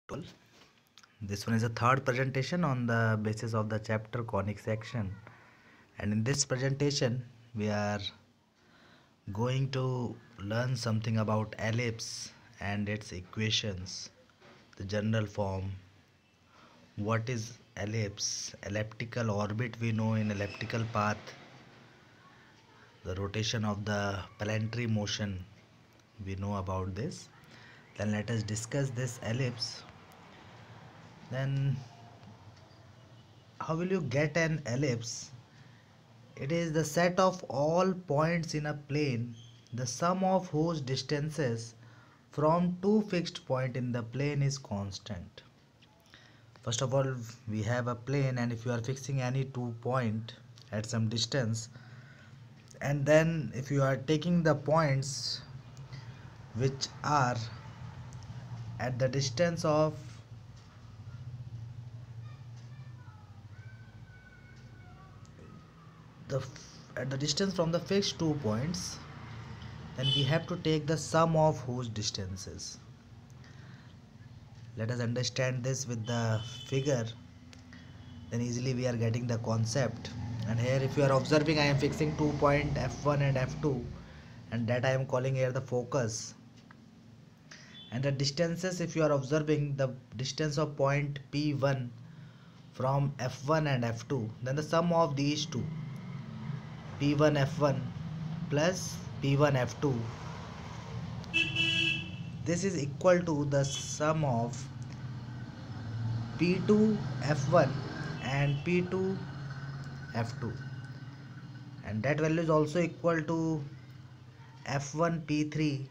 12. This one is a third presentation on the basis of the chapter conic section, and in this presentation we are going to learn something about ellipse and its equations, the general form, what is ellipse, elliptical orbit we know in elliptical path, the rotation of the planetary motion we know about this. Then let us discuss this ellipse. Then how will you get an ellipse? It is the set of all points in a plane, the sum of whose distances from two fixed points in the plane is constant. First of all, we have a plane, and if you are fixing any 2 point at some distance, and then if you are taking the points which are at the distance of at the distance from the fixed 2 points, then we have to take the sum of whose distances. Let us understand this with the figure, then easily we are getting the concept. And here if you are observing, I am fixing 2 point f1 and f2, and that I am calling here the focus. And the distances, if you are observing the distance of point p1 from f1 and f2, then the sum of these two, p1 f1 plus p1 f2, this is equal to the sum of p2 f1 and p2 f2, and that value is also equal to f1 p3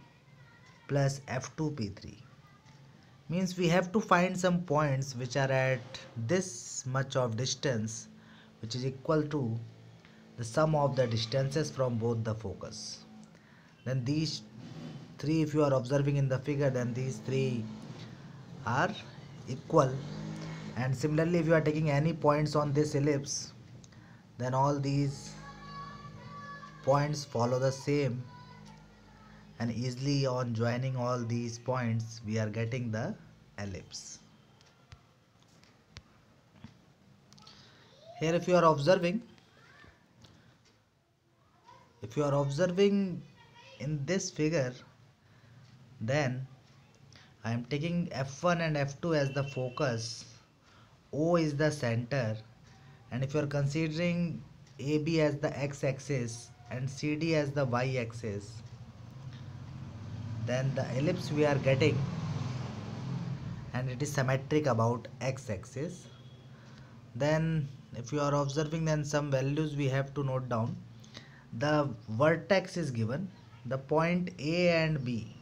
plus f2 p3. Means we have to find some points which are at this much of distance, which is equal to the sum of the distances from both the focus. Then these three, if you are observing in the figure, then these three are equal. And similarly, if you are taking any points on this ellipse, then all these points follow the same, and easily on joining all these points we are getting the ellipse. Here if you are observing in this figure, then I am taking f1 and f2 as the focus, O is the center, and if you are considering AB as the x-axis and CD as the y-axis, then the ellipse we are getting, and it is symmetric about x-axis. Then if you are observing, then some values we have to note down. The vertex is given, the point A and B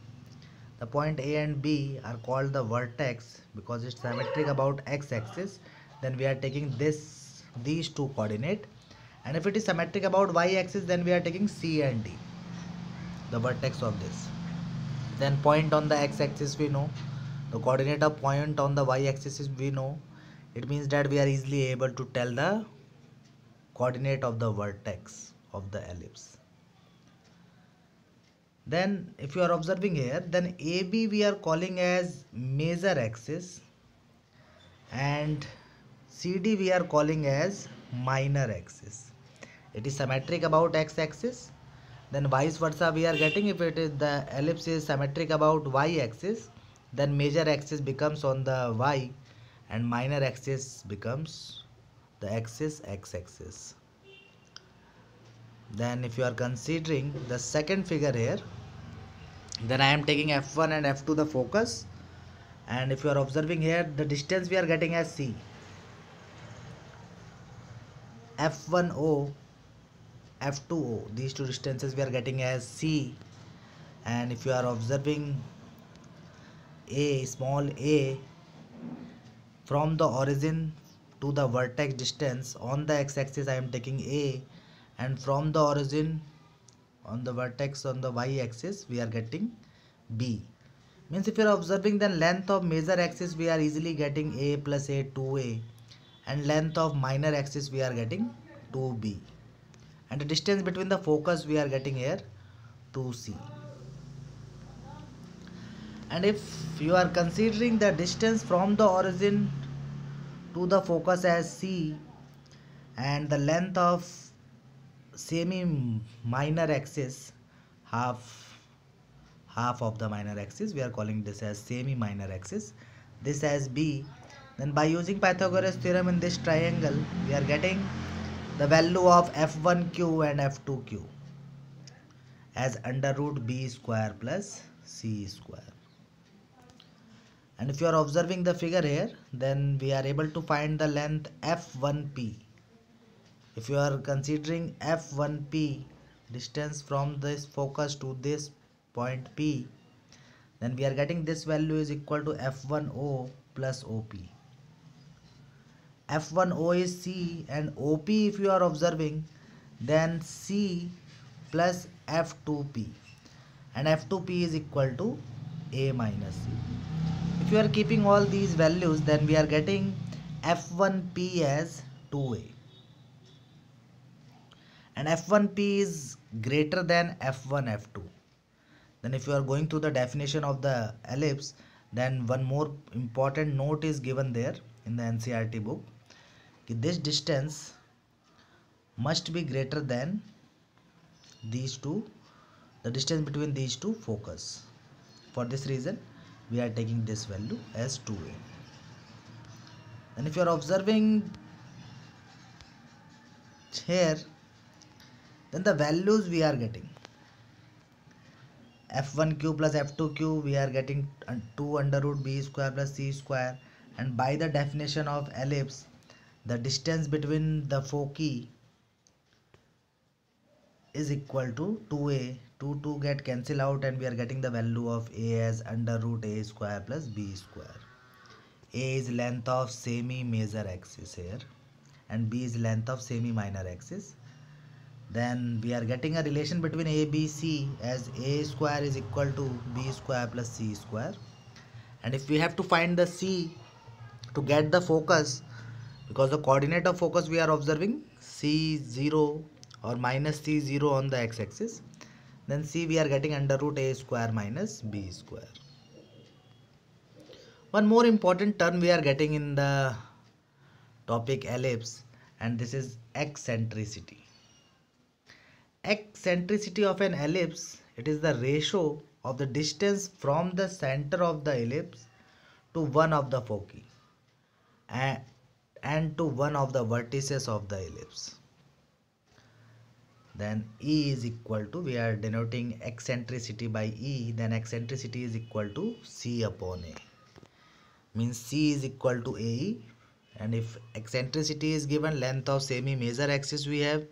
are called the vertex because it's symmetric about x-axis. Then we are taking these two coordinate, and if it is symmetric about y-axis, then we are taking C and D, the vertex of this. Then point on the x-axis we know, the coordinate of point on the y-axis is we know. It means that we are easily able to tell the coordinate of the vertex of the ellipse. Then if you are observing here, then AB we are calling as major axis, and CD we are calling as minor axis. It is symmetric about x-axis. Then vice versa we are getting, if it is the ellipse is symmetric about y-axis, then major axis becomes on the y and minor axis becomes the axis x-axis. Then if you are considering the second figure here, then I am taking f1 and f2 the focus, and if you are observing here, the distance we are getting as C, f1o, f2o, these two distances we are getting as C. And if you are observing a small a, from the origin to the vertex distance on the x-axis I am taking A, and from the origin on the vertex on the y-axis we are getting B. Means if you are observing, then length of major axis we are easily getting A plus A 2A, and length of minor axis we are getting 2B, and the distance between the focus we are getting here 2C. And if you are considering the distance from the origin to the focus as c, and the length of semi minor axis, half half of the minor axis, we are calling this as semi minor axis, this as b, then by using Pythagoras theorem in this triangle we are getting the value of f1q and f2q as under root b square plus c square. And if you are observing the figure here, then we are able to find the length f1p. If you are considering f1p, distance from this focus to this point p, then we are getting this value is equal to f1o plus op. f1o is c, and op, if you are observing, then c plus f2p, and f2p is equal to a minus c. If you are keeping all these values, then we are getting f1p as 2a, and f1p is greater than f1 f2. Then if you are going through the definition of the ellipse, then one more important note is given there in the NCERT book. This distance must be greater than these two, the distance between these two focus. For this reason, we are taking this value as 2a. And if you are observing here, then the values we are getting f1q plus f2q, we are getting 2 under root b square plus c square, and by the definition of ellipse, the distance between the foci is equal to 2a. 2 get cancel out, and we are getting the value of a as under root a square plus b square. A is length of semi major axis here, and b is length of semi minor axis. Then we are getting a relation between a, b, c as a square is equal to b square plus c square. And if we have to find the c to get the focus, because the coordinate of focus we are observing c0 or minus c0 on the x-axis, then c we are getting under root a square minus b square. One more important term we are getting in the topic ellipse, and this is eccentricity. Eccentricity of an ellipse, it is the ratio of the distance from the center of the ellipse to one of the foci and to one of the vertices of the ellipse. Then E is equal to, we are denoting eccentricity by E, then eccentricity is equal to C upon A. Means C is equal to AE, and if eccentricity is given, length of semi major axis we have,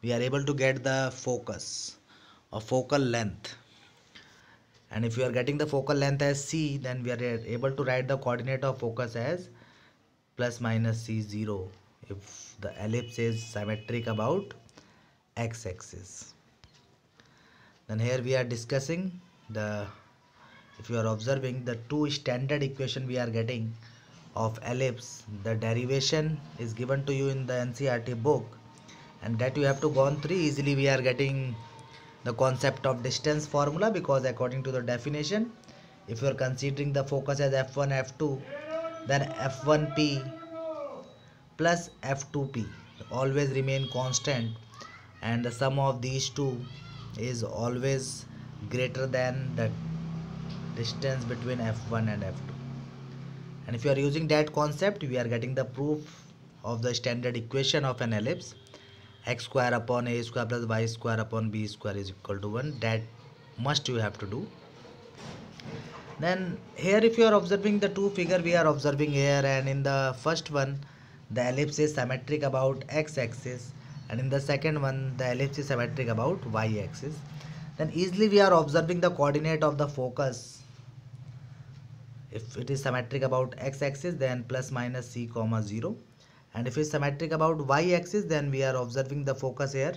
we are able to get the focus or focal length. And if you are getting the focal length as C, then we are able to write the coordinate of focus as plus minus C0 if the ellipse is symmetric about x-axis. Then here we are discussing the, if you are observing the two standard equation we are getting of ellipse, the derivation is given to you in the NCERT book, and that you have to go on through. Easily we are getting the concept of distance formula, because according to the definition, if you are considering the focus as f1 f2, then f1p plus f2p always remain constant, and the sum of these two is always greater than the distance between f1 and f2. And if you are using that concept, we are getting the proof of the standard equation of an ellipse, x square upon a square plus y square upon b square is equal to 1. That must you have to do. Then here if you are observing the two figure we are observing here, and in the first one the ellipse is symmetric about x-axis, and in the second one the ellipse is symmetric about y-axis, then easily we are observing the coordinate of the focus. If it is symmetric about x-axis, then plus minus c comma 0, and if it is symmetric about y-axis, then we are observing the focus here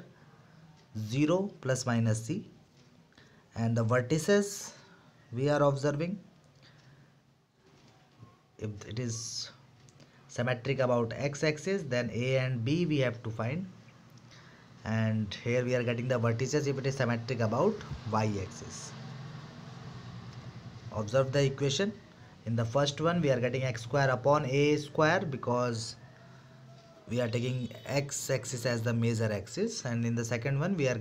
0 plus minus c, and the vertices we are observing, if it is symmetric about x-axis, then a and b we have to find, and here we are getting the vertices if it is symmetric about y-axis. observe the equation. In the first one we are getting x square upon a square because we are taking x axis as the major axis, and in the second one we are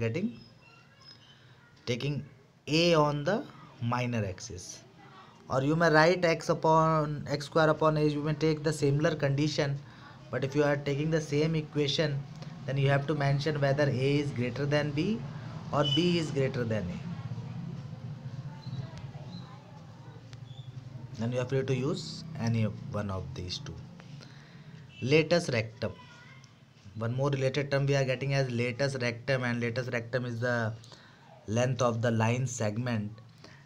taking a on the minor axis. Or you may write x square upon a, you may take the similar condition, but if you are taking the same equation, then you have to mention whether a is greater than b or b is greater than a. Then you are free to use any one of these two. Latus rectum. One more related term we are getting as latus rectum, and latus rectum is the length of the line segment,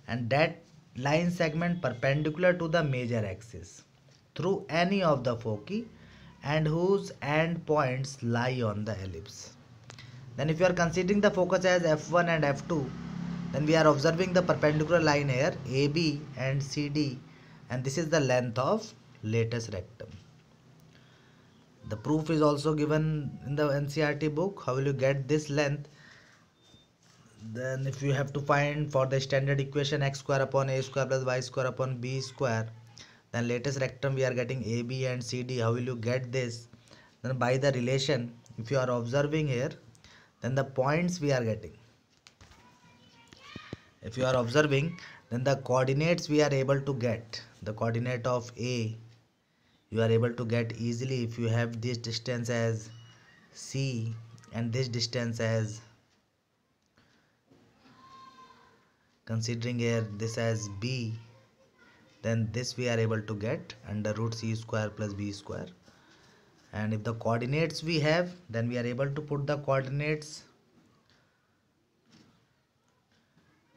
and that line segment perpendicular to the major axis through any of the foci and whose end points lie on the ellipse. Then if you are considering the focus as f1 and f2, then we are observing the perpendicular line here AB and CD, and this is the length of latus rectum. The proof is also given in the NCERT book. How will you get this length? Then if you have to find for the standard equation x square upon a square plus y square upon b square, then latus rectum we are getting AB and CD. How will you get this? Then by the relation, if you are observing here, then the points we are getting. If you are observing, then the coordinates we are able to get. The coordinate of A you are able to get easily if you have this distance as C and this distance as, considering here this as B, then this we are able to get under root C square plus B square. And if the coordinates we have, then we are able to put the coordinates,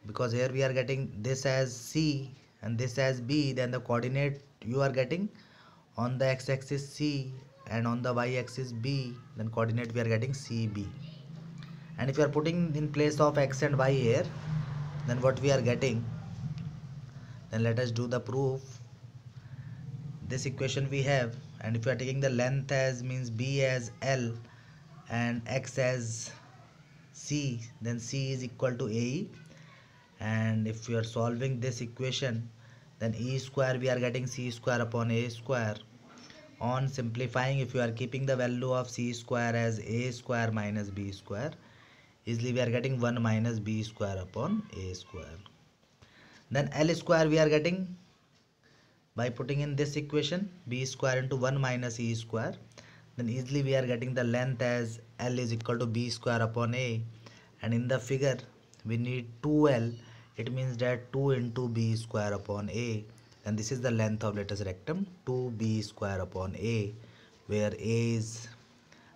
because here we are getting this as C and this as B, then the coordinate you are getting on the x-axis C and on the y-axis B, then coordinate we are getting CB. And if you are putting in place of x and y here, then what we are getting, then let us do the proof. This equation we have, and if you are taking the length as means B as L and x as C, then C is equal to AE. And if you are solving this equation, then E square we are getting C square upon A square. On simplifying, if you are keeping the value of C square as A square minus B square, easily we are getting 1 minus B square upon A square. Then L square we are getting by putting in this equation B square into 1 minus E square, then easily we are getting the length as L is equal to B square upon A, and in the figure we need 2L. It means that 2 into B square upon A, and this is the length of latus rectum 2B square upon A, where A is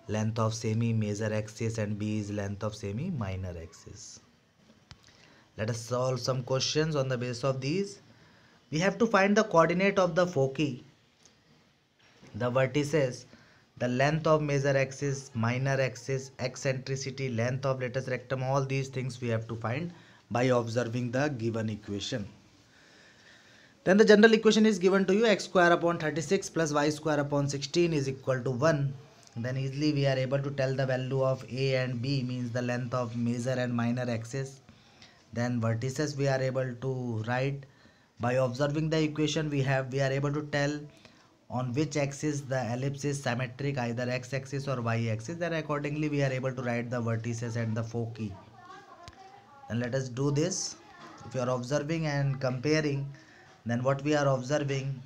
length of semi major axis and B is length of semi minor axis. Let us solve some questions on the basis of these. We have to find the coordinate of the foci, the vertices, the length of major axis, minor axis, eccentricity, length of latus rectum. All these things we have to find by observing the given equation. Then the general equation is given to you, x square upon 36 plus y square upon 16 is equal to 1. Then easily we are able to tell the value of A and B, means the length of major and minor axis. Then vertices we are able to write by observing the equation we have. We are able to tell on which axis the ellipse is symmetric, either x axis or y axis. Then accordingly we are able to write the vertices and the foci. And let us do this. If you are observing and comparing, then what we are observing,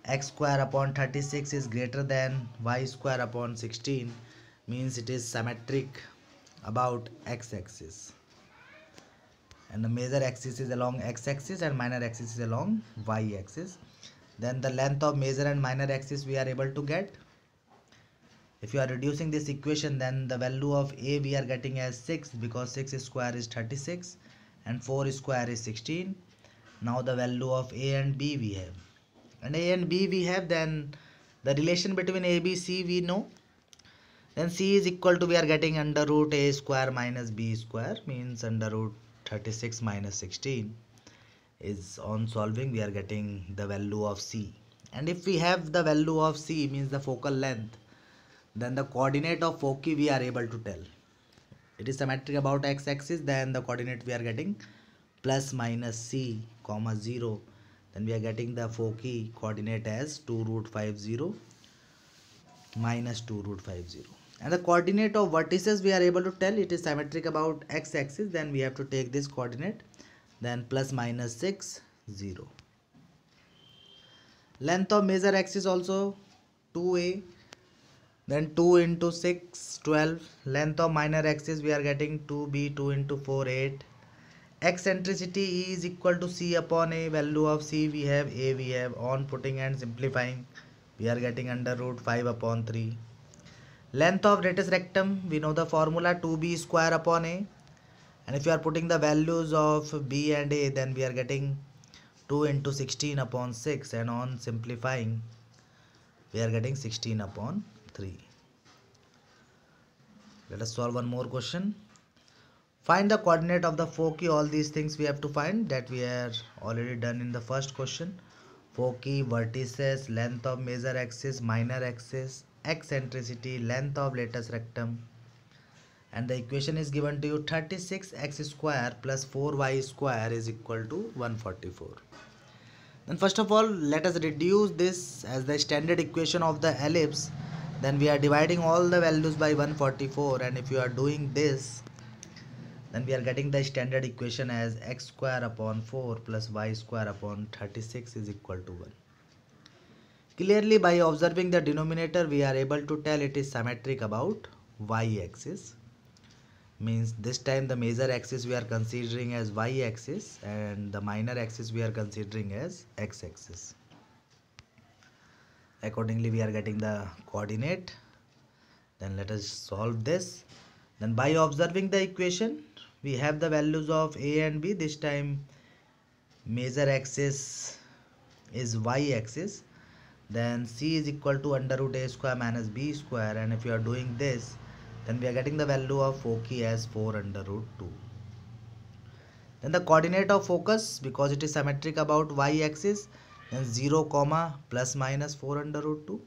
x square upon 36 is greater than y square upon 16, means it is symmetric about x axis, and the major axis is along x axis and minor axis is along y axis. Then the length of major and minor axis we are able to get. If you are reducing this equation, then the value of A we are getting as 6, because 6 square is 36 and 4 square is 16. Now the value of A and B we have, and A and B we have, then the relation between A, B, C we know. Then C is equal to, we are getting under root A square minus B square, means under root 36 minus 16 is, on solving we are getting the value of C. And if we have the value of C, means the focal length, then the coordinate of foci we are able to tell. It is symmetric about x axis, then the coordinate we are getting plus minus c comma 0, then we are getting the foci coordinate as 2 root 50 minus 2 root 50. And the coordinate of vertices we are able to tell it is symmetric about x-axis, then we have to take this coordinate, then plus minus 6 0. Length of major axis also 2a, then 2 into 6 12. Length of minor axis we are getting 2b, 2 into 4 8. Eccentricity E is equal to c upon a. Value of c we have, a we have. On putting and simplifying we are getting under root 5 upon 3. Length of latus rectum we know the formula 2b square upon a, and if you are putting the values of b and a, then we are getting 2 into 16 upon 6, and on simplifying we are getting 16 upon 3. Let us solve one more question. Find the coordinate of the foci. All these things we have to find, that we are already done in the first question. Foci, vertices, length of major axis, minor axis, eccentricity, length of latus rectum, and the equation is given to you 36x square plus 4y square is equal to 144. Then first of all, let us reduce this as the standard equation of the ellipse. Then we are dividing all the values by 144, and if you are doing this, then we are getting the standard equation as x square upon 4 plus y square upon 36 is equal to 1. Clearly, by observing the denominator, we are able to tell it is symmetric about y-axis. Means this time the major axis we are considering as y-axis, and the minor axis we are considering as x-axis. Accordingly, we are getting the coordinate. Then let us solve this. Then by observing the equation, we have the values of a and b. This time major axis is y-axis. Then c is equal to under root a square minus b square, and if you are doing this, then we are getting the value of foci as 4 under root 2. Then the coordinate of focus, because it is symmetric about y-axis, then 0 comma plus minus 4 under root 2.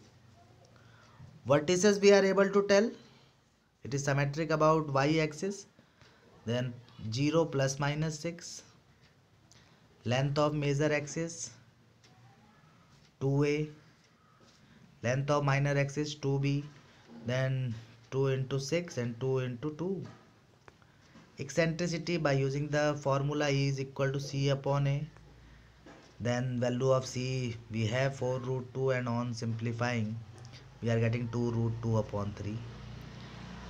Vertices we are able to tell it is symmetric about y-axis, then 0 plus minus 6. Length of major axis 2a, length of minor axis 2b, then 2 into 6 and 2 into 2. Eccentricity, by using the formula E is equal to c upon a. Then value of c we have 4 root 2, and on simplifying we are getting 2 root 2 upon 3.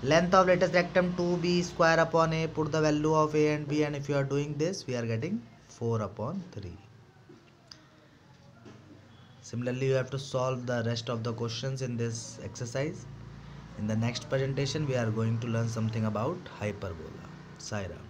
Length of latus rectum 2b square upon a. Put the value of a and b, and if you are doing this, we are getting 4 upon 3. Similarly, you have to solve the rest of the questions in this exercise. In the next presentation, we are going to learn something about hyperbola. Sai Ram.